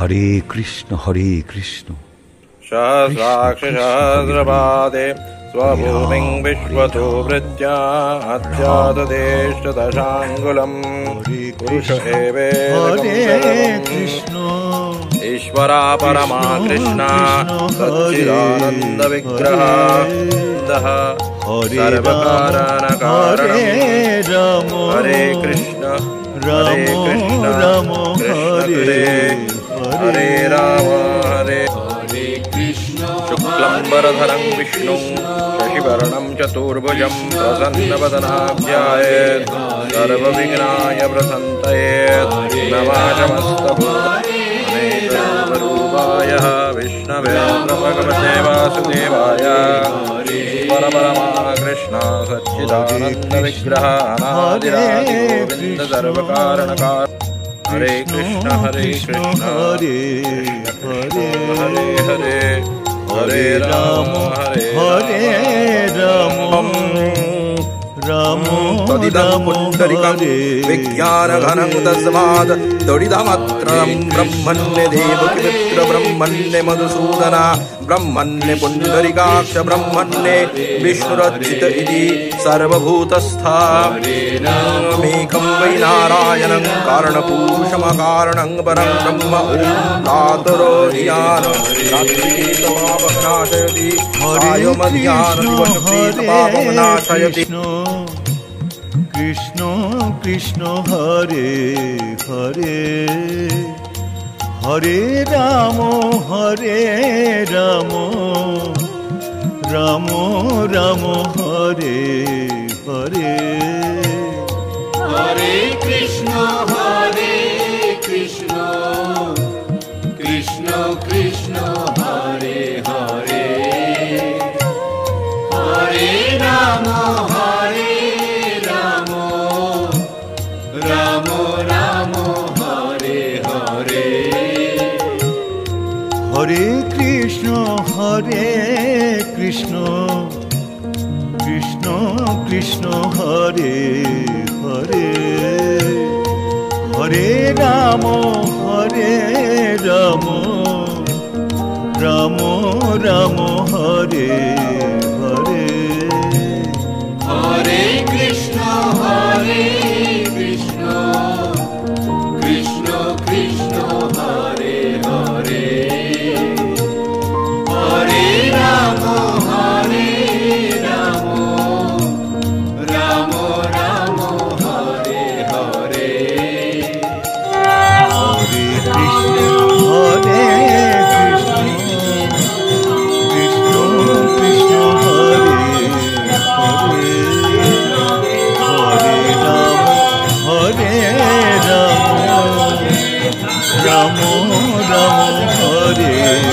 হরে কৃষ্ণ হরে কৃষ্ণ। সহস্রাক্ষ সহস্রপাদে स्वभूमिं विश्वतो वृत्या अध्यात्देष्टदशाङ्गुलम् पुरुष एवेदं ईश्वरा परमा कृष्णा सच्चिदानन्दविग्रहः सर्वकारणकारणं हरे कृष्ण कृष्ण हरे हरे राम हरे शुक्लम्बरधरं विष्णुं शशिवर्णं चतुर्भुजं प्रसन्नवदनाध्यायेत् सर्वविघ्नाय प्रसन्तयेत् नमाजमस्तभूतरूपाय विष्णवे भगवते वासुदेवाय परपरमा कृष्ण सच्चिदानन्दविग्रह अनादिरादिगोविन्द सर्वकारणकार हरे कृष्ण हरे हरे हरे हरे राम हरे राम राम तदिदं पुण्डरीकं विज्ञानघनं तस्मात् तदिदमत्रं ब्रह्मण्य देवकीपुत्र ब्रह्मण्य मधुसूदन ब्रह्मण्य पुण्डरीकाक्ष ब्रह्मण्य विष्णुरचित इति सर्वभूतस्थमेकं वै नारायणं कारणपुरुषमकारणं परं ब्रह्म प्रातरो धियाननाशयति आयुमध्यानदिवसप्रीतपापनाशयति। Krishna Krishna Hare Hare Hare Ram Ram Ram Hare Hare Hare Krishna Krishna Krishna Hare Hare Hare Ram Ram Ram Hare Hare Hare Krishna Krishna Krishna Hare Hare Hare Ram Ram Ram Hare Hare Hare Krishna Krishna Krishna Hare Hare Hare Ram Ram Ram Hare Hare Hare Krishna Krishna Krishna Hare Hare Hare Ram Ram Ram Hare Hare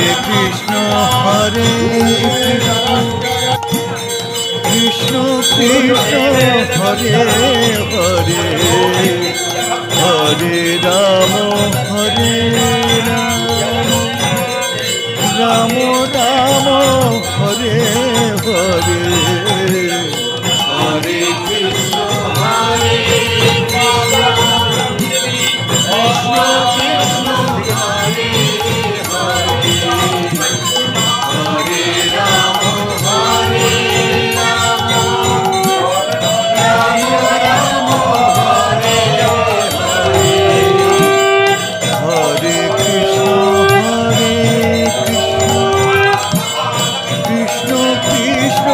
Hare Krishna Krishna Krishna Hare Hare Hare Ram Ram Ram Hare Hare Hare Krishna Krishna Krishna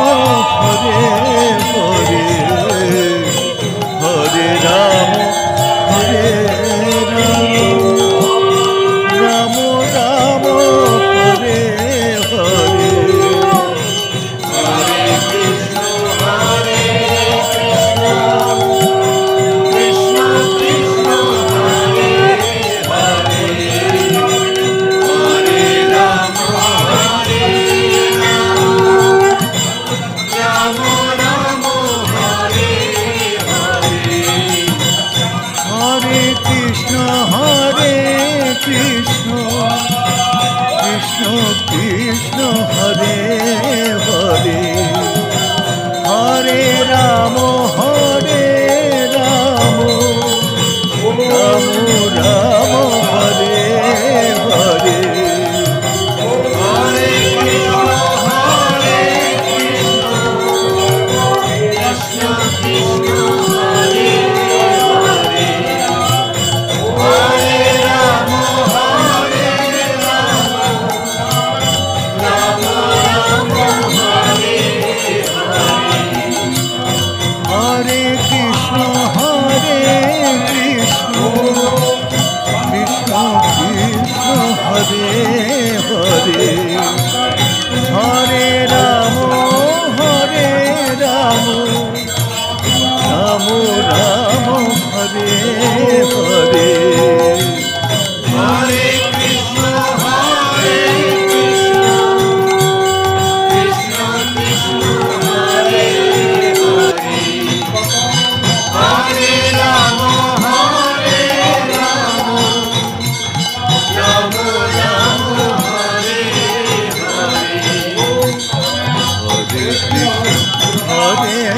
Hare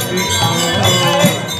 Krishna, Hare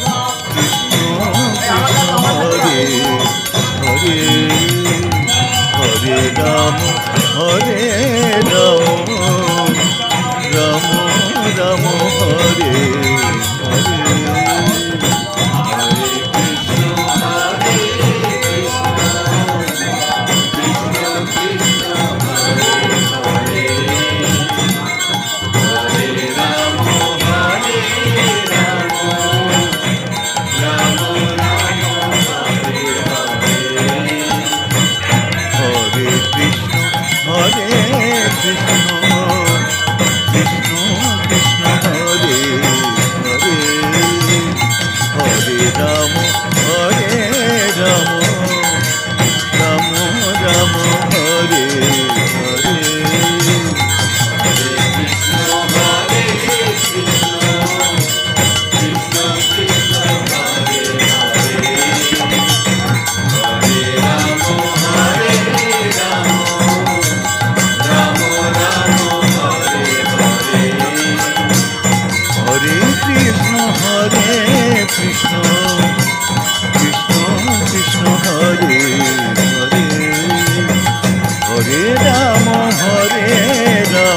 Ram, Hare Ram, Ram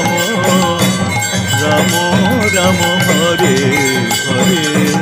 Ram Hare Hare.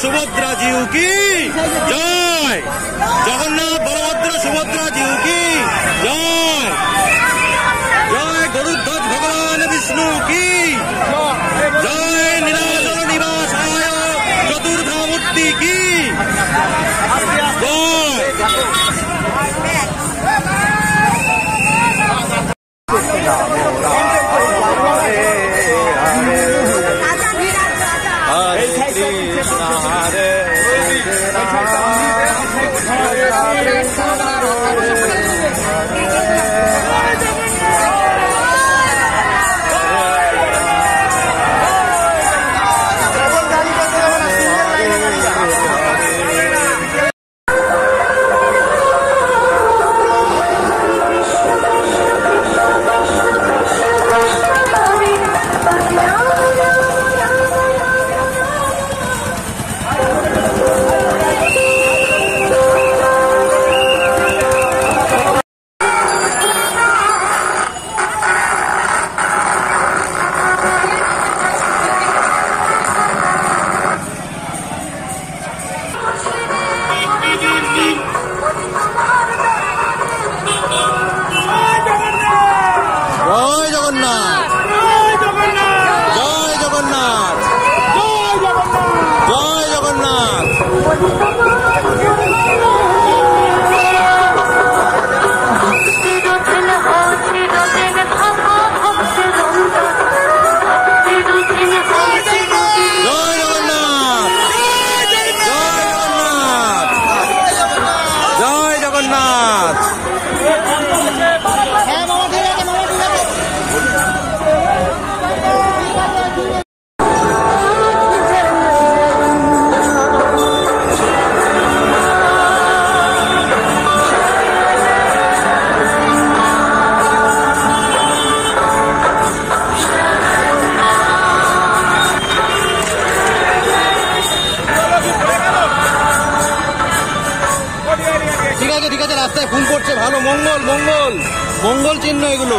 Subhadra ji की जय, जगन्नाथ बलभद्र सुभद्रा जी की जय, जय गरुड़ध्वज भगवान विष्णु की जय, नीलाचल निवासाय चतुर्धामूर्ति की রাস্তায় ফোন করছে ভালো মঙ্গল মঙ্গল মঙ্গল চিহ্ন এগুলো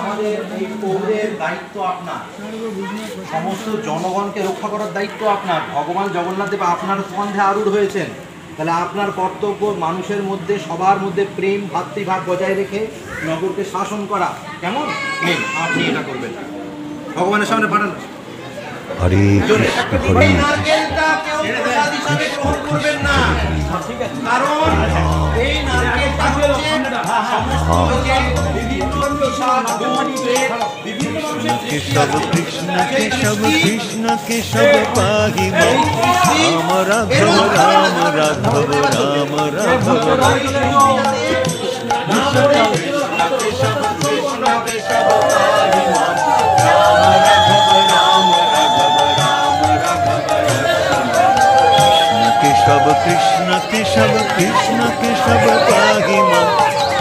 আমাদের এই পৌরের দায়িত্ব আপনার, সমস্ত জনগণকে রক্ষা করার দায়িত্ব আপনার। ভগবান জগন্নাথ দেব আপনার স্কন্ধে আরূঢ় হয়েছেন, তাহলে আপনার কর্তব্য মানুষের মধ্যে, সবার মধ্যে প্রেম ভাতৃভাব বজায় রেখে নগরকে শাসন করা। কেমন? আপনি এটা করবেন, ভগবানের সামনে পাঠান। হরে কৃষ্ণ হরে নারকেলটা কেউ প্রসাদ হিসাবে গ্রহণ করবেন না, কারণ এই নারকেলটা হচ্ছে केशव कृष्ण केशव कृष्ण केशव पाहि मां राम राघव राम राघव राम राघव केशव कृष्ण केशव कृष्ण केशव पाहि मां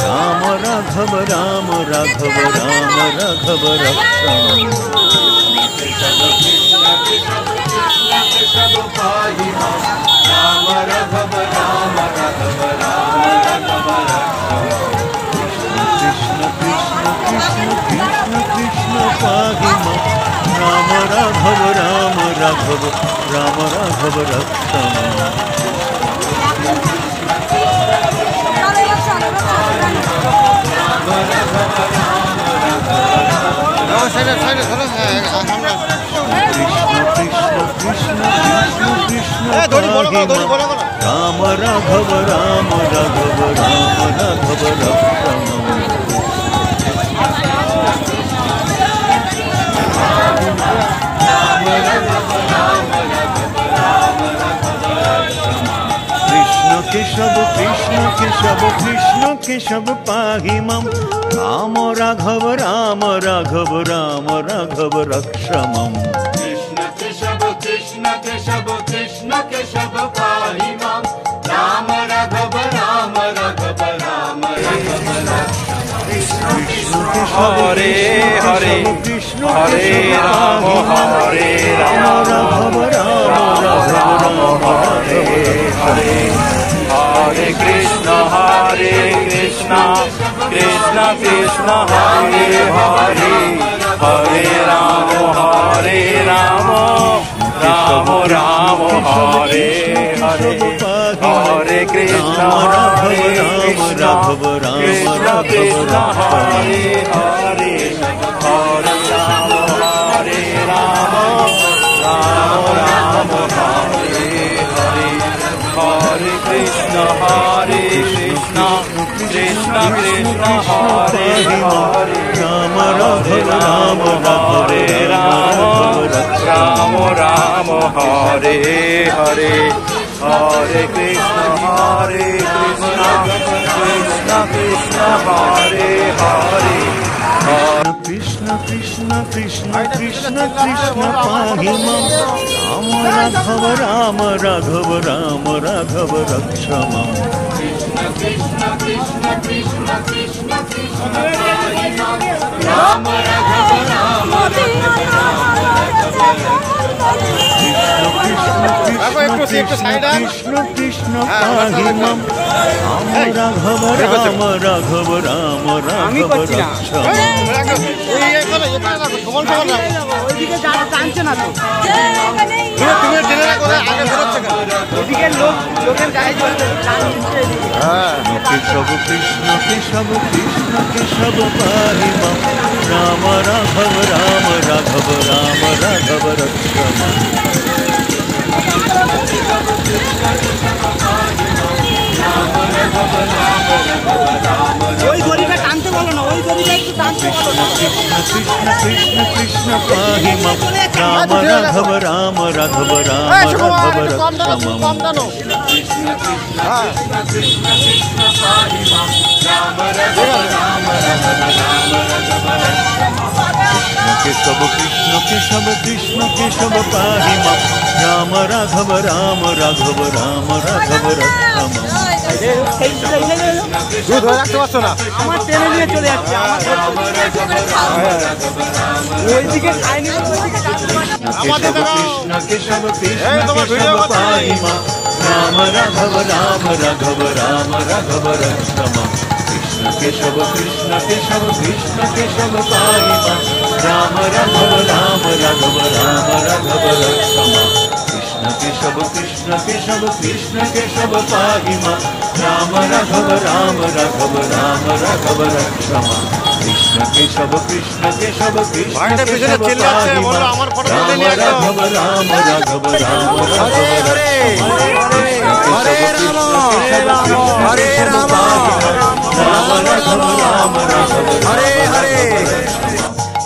राम राघव राम राघव राम राघव रक्षामि केशव कृष्ण केशव कृष्ण केशव पाहि मां राम राघव राम राघव राम राघव रक्षामि कृष्ण कृष्ण कृष्ण कृष्ण कृष्ण पाहि मां राम राघव राम राघव राम राघव रक्षामि राम राघव राम राघव राम राघव कृष्ण केशव कृष्ण केशव कृष्ण केशव पाहि मां राम राघव राम राघव राम राघव रक्षामि कृष्ण केशव कृष्ण केशव कृष्ण केशव पाहि मां राम राघव राम राघव राम राघव हरे हरे हरे राम हरे राम राघव राम राघव हरे हरे हरे कृष्ण कृष्ण कृष्ण हरे हरे हरे राम राम राम हरे हरे हरे कृष्ण राघव राम कृष्ण कृष्ण हरे हरे हरे राम राम हरे हरे हरे कृष्ण कृष्ण कृष्ण हरे हरे राम राघव राम हरे राम राम हरे हरे हरे कृष्ण হরে হরে কৃষ্ণ কৃষ্ণ কৃষ্ণ কৃষ্ণ কৃষ্ণ পাহি মাম রাম রাঘব রাম রাঘব রাম রাঘব রক্ষ মাম কৃষ্ণ কৃষ্ণ কৃষ্ণ কৃষ্ণ কৃষ্ণ কৃষ্ণ পাহি মাম রাম রাঘব রাম রাঘব রাম কৃষ্ণ কৃষ্ণ পাহি মাম রাম রাঘব রাঘব রাম রাঘব রক্ষ কেশব কৃষ্ণ কেশব কৃষ্ণ কেশব পাহি মাম রাম রাঘব রাম রাঘব রাম রাঘব রক্ষ মাম ওই দড়িটা টানতে বলো না, ওই দড়িটা একটু টানতে বলো না। কৃষ্ণ কৃষ্ণ কৃষ্ণ কৃষ্ণ পাহি মাম রাম রাঘব রাম রাঘব রাম রাঘব রক্ষ মাম কেশব কৃষ্ণ কেশব কৃষ্ণ কেশব পাহি মাম রাম রাঘব রাম রাঘব রাম রাঘব রক্ষ মাম আমার টেনে নিয়ে চলে যাচ্ছে, ওইদিকে খাইনি, কৃষ্ণ কেশব কৃষ্ণ কেশব পাহি মাম রাম রাঘব রাম রাঘব রাম রাঘব রক্ষ মাম কৃষ্ণ কেশব কৃষ্ণ কেশব কৃষ্ণ কেশব পাহি মাম রাম রাঘব রাম রাঘব রাম রাঘব রক্ষ মাম কৃষ্ণ কেশব কৃষ্ণ কেশব কৃষ্ণ কেশব পাহি মাম রাম রাঘব রাম রাঘব রাম রাঘব রক্ষ মাম কৃষ্ণ কেশব কৃষ্ণ কেশব কৃষ্ণ কেশব পাহি মাম রাম রাঘব রাম রাঘব রাম রাঘব রক্ষ মাম হরে রাম হরে রাম রাম রাঘব রাম রাঘব হরে হরে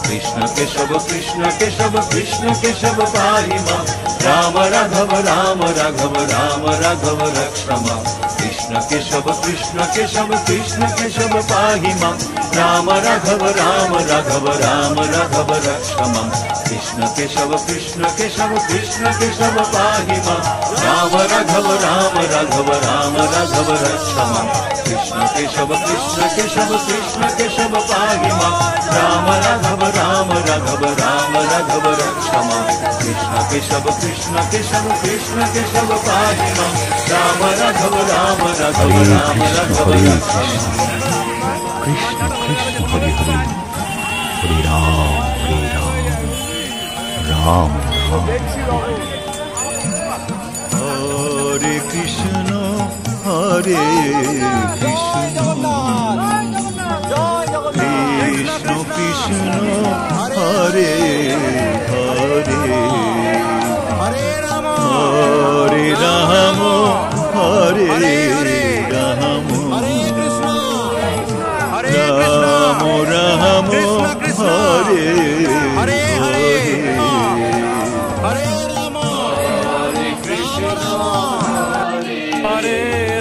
কৃষ্ণ কেশব কৃষ্ণ কেশব কৃষ্ণ কেশব পাহি মাম রাম রাঘব রাম রাঘব রাম রাঘব রক্ষ মাম কৃষ্ণ কেশব কৃষ্ণ কেশব কৃষ্ণ কেশব পাহি মাম রাম রাঘব রাম রাঘব রাম রাঘব রক্ষ মাম কৃষ্ণ কেশব কৃষ্ণ কেশব কৃষ্ণ কেশব পাহি মাম রাম রাঘব রাম রাঘব রাম রাঘব রক্ষ মাম কৃষ্ণ কেশব কৃষ্ণ কেশব কৃষ্ণ কেশব পাহি মাম রাম রাঘব রাম রাঘব রাম রাঘব রক্ষ মাম কৃষ্ণ কেশব কৃষ্ণ কেশব কৃষ্ণ কেশব পাহি মাম রাম রাঘব রাম রাঘব রাম রাঘব রক্ষ মাম কৃষ্ণ কৃষ্ণ হরে হরে হরে রাম রাম রাম হরে কৃষ্ণ হরে কৃষ্ণ কৃষ্ণ কৃষ্ণ হরে হরে হরে রাম হরে রাম রাম রাম হরে হরে হরে রাম হরে কৃষ্ণ হরে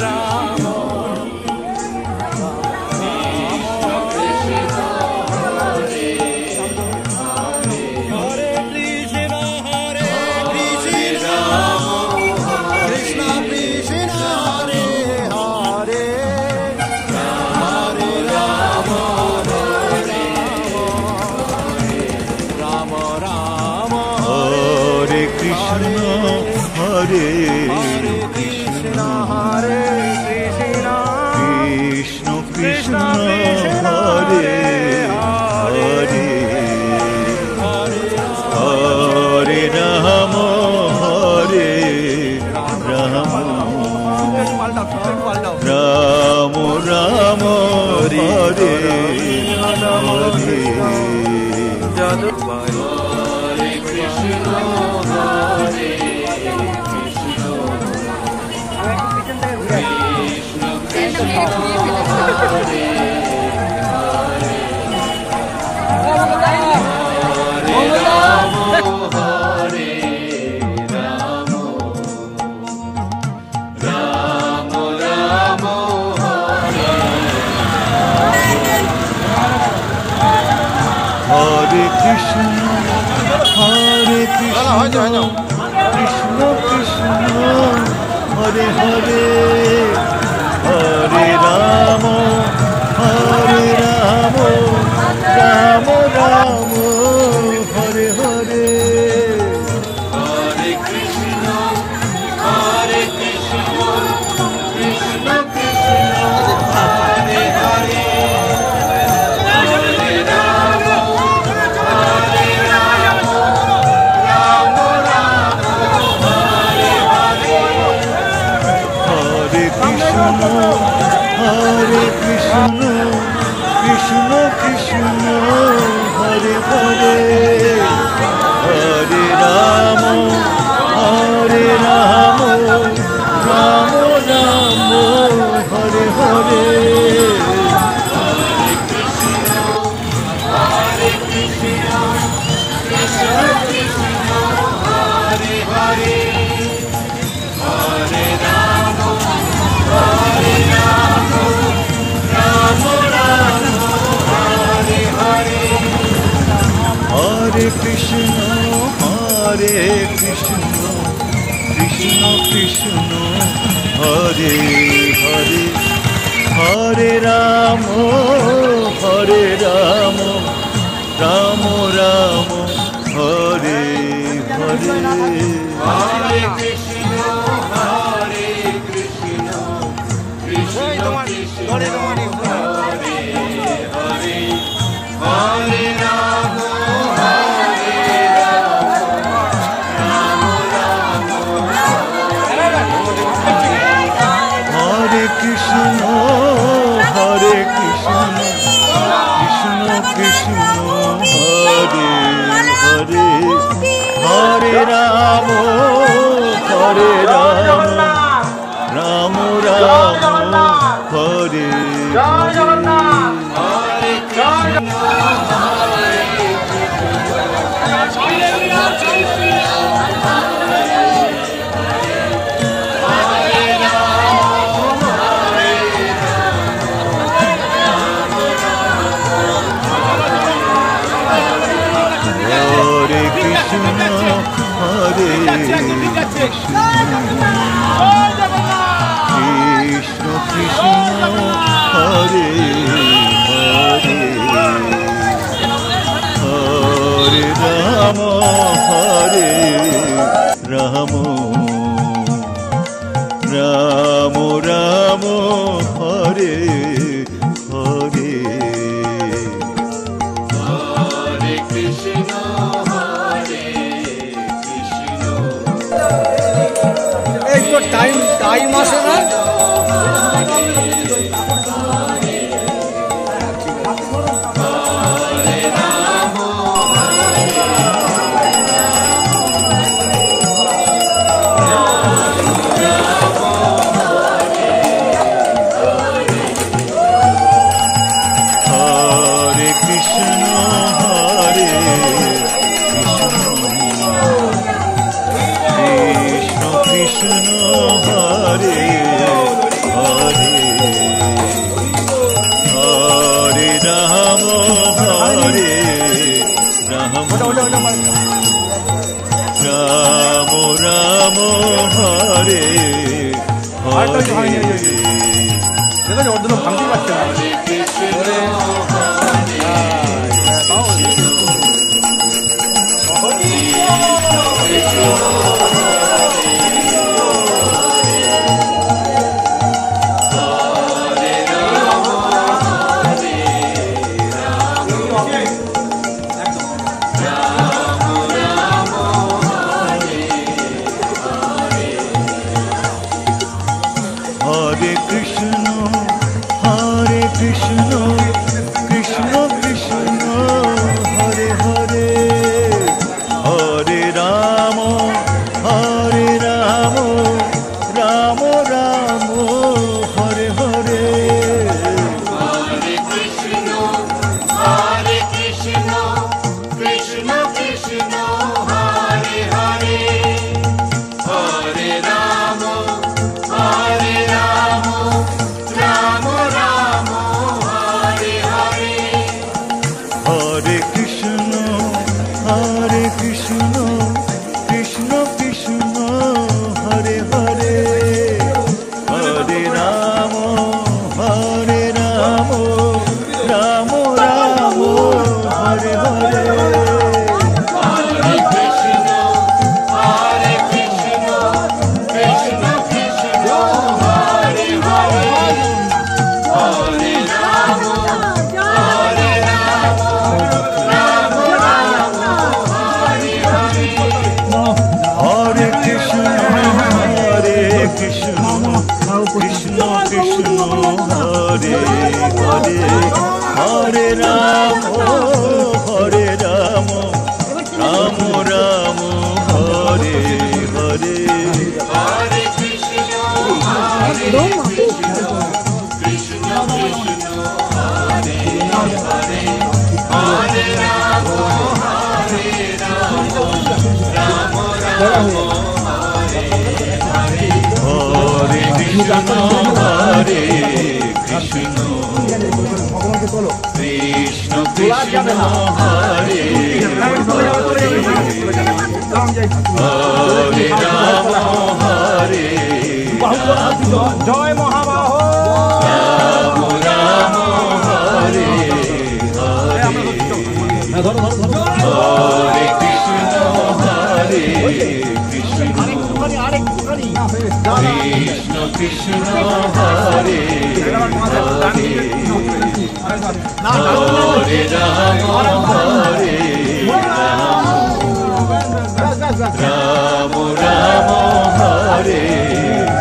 রাম হরে কৃষ্ণ হরে কৃষ্ণ হরে কৃষ্ণ কৃষ্ণ কৃষ্ণ হরে হরে হরে রাম হরে Ram Ram Ram Hare Hare Hare Krishna Krishna Krishna Hare Hare Hare Ram Ram Ram Hare Hare Hare Krishna, Hare Krishna, Krishna Krishna, Hare Hare, Hare Rama, Hare Rama, Rama Rama, Hare Hare, Hare Krishna, Hare Krishna, Krishna Krishna, Hare Hare, Hare Rama, Hare Rama, Rama Rama, Hare Hare. Hare Krishna, Krishna Krishna, Hare Hare, Hare Rama, Hare Rama, Rama Rama, Hare Hare. Hare Krishna, Hare Krishna, Krishna Krishna, Hare Hare, Hare Rama, Hare Rama, Rama Rama, Hare Hare. Hare Krishna, Hare Krishna, Krishna Krishna, Hare Hare, Hare Rama, Hare Rama, Rama Rama, Hare Krishna, Hare Krishna, Krishna Krishna, Hare Hare, Hare Rama, Hare Rama, Rama Rama, Hare Hare. Hare Krishna, Hare Krishna, Hare Krishna, Krishna Krishna, Hare Hare, Hare Rama, Hare Rama, Rama Rama, Hare Hare. Hare Krishna, Hare Krishna, এই তো time আসে না Hare Krishna, Hare Krishna, Krishna Krishna, Hare Hare, Hare Rama, Hare Rama, Rama Rama, Hare Hare. দেখো ওর জন্য ভাঙতে পারছে না Hare Krishna, Hare Krishna, Krishna Krishna, Hare Hare, Hare Rama, Hare Rama, Hare Hare Hare Ram Ram Ram Hare Hare Hare Krishna, Hare Krishna, Krishna Krishna, Hare Hare, Hare Rama, Hare Rama, Rama Rama, Hare Hare, হরে কৃষ্ণ হরে কৃষ্ণ কৃষ্ণ কৃষ্ণ হরে হরে রাম হরে জয় মহাবাহ রাম রাম হরে হরে হরে কৃষ্ণ হরে কৃষ্ণ কৃষ্ণ কৃষ্ণ হরে হরে রাম হরে রাম রাম হরে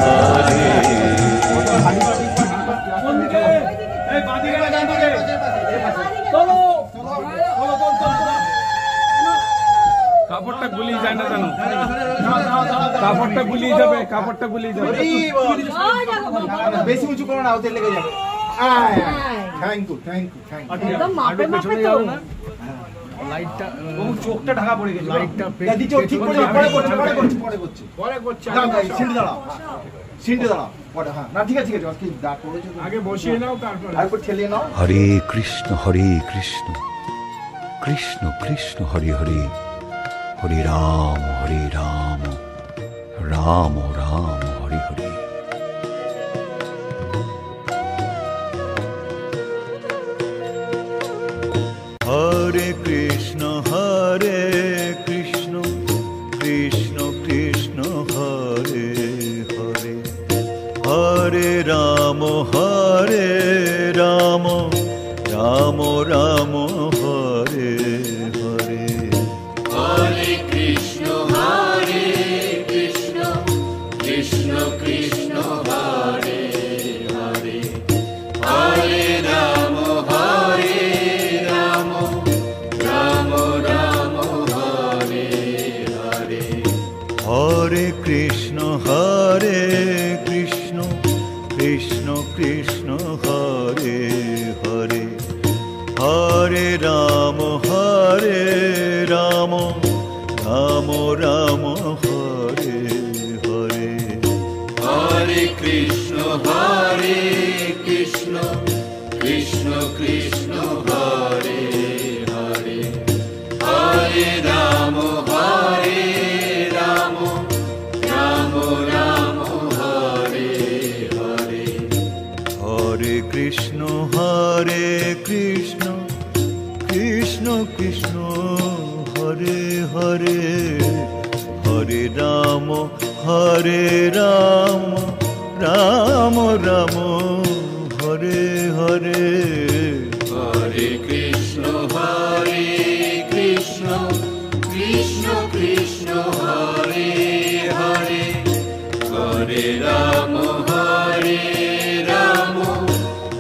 হরে কাপড়টা গুলিয়ে যায় না জানো কাপড়টা গুলিয়ে যাবে কাপড়টা গুলিয়ে যাবে বেশি উঁচু করো না, ওতে লেগে যাবে। Thank you thank you thank you. একদম মাপে মাপে তো লাইটটা চোখটা ঢাকা পড়ে গেছে লাইটটা দাদি চোখ ঠিক করে পরে করছি সিঁড়ি দাঁড়াও সিঁড়ি দাঁড়াও পরে। হ্যাঁ না ঠিক আছে আজকে দা করেছো আগে বসিয়ে নাও তারপর তারপর ঠেলিয়ে নাও। হরে Krishna Krishna Krishna Hare Hare Hare Ram Ram Ram Hare Hare Hare Krishna Krishna Krishna Hare Hare Hare Ram Ram Ram Hare Hare Hare Krishna, Hare Krishna, Krishna Krishna, Hare Hare, Hare Rama, Hare Rama, Rama Rama, Hare Hare. হরে Krishna Krishna Krishna Hare Hare Hare Ram Ram Ram Hare Hare Hare Krishna, Hare Krishna, Krishna Krishna, Hare Hare, Hare Rama, Hare Rama, Rama Rama, Hare Hare. হরে Krishna Krishna Krishna Hare Hare Hare Ram Ram Ram Hare Hare Hare Krishna, Hare Krishna, Krishna Krishna, Hare Hare, Hare Rama, Hare Rama,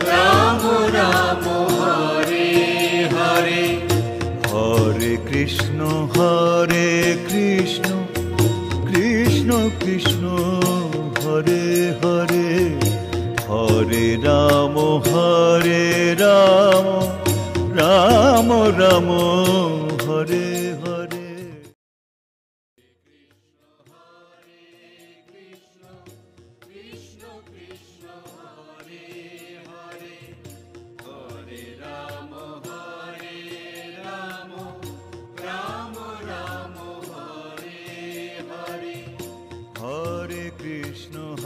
Rama Rama, Hare Hare. হরে Krishna Krishna Krishna Hare Hare Hare Ram Ram Hare Hare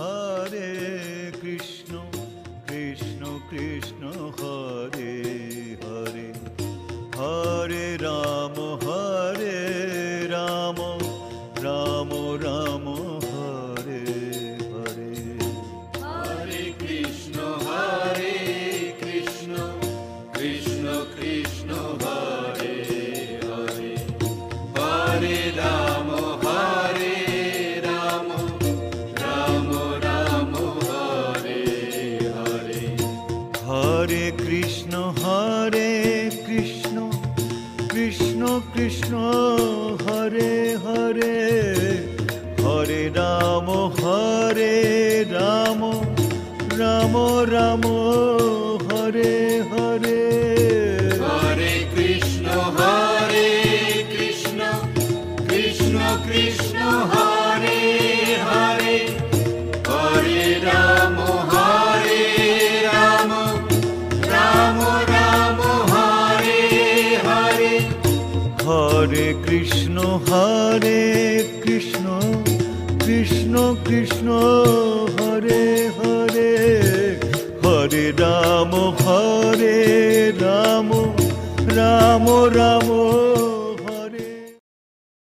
Hare Krishna Krishna Krishna Hare Hare Hare Ram Ram Ram Hare Hare Hare Krishna, Hare Krishna, Krishna Krishna, Hare Hare, Hare Rama, Hare Rama, Rama Rama, Hare Hare. Krishna Krishna Krishna Hare Hare, হরে রাম রাম রাম হরে হরে। হরে কৃষ্ণ কৃষ্ণ কৃষ্ণ হরে হরে, হরে রাম রাম রাম হরে হরে। হরে কৃষ্ণ কৃষ্ণ কৃষ্ণ হরে হরে, হরে রাম রাম রাম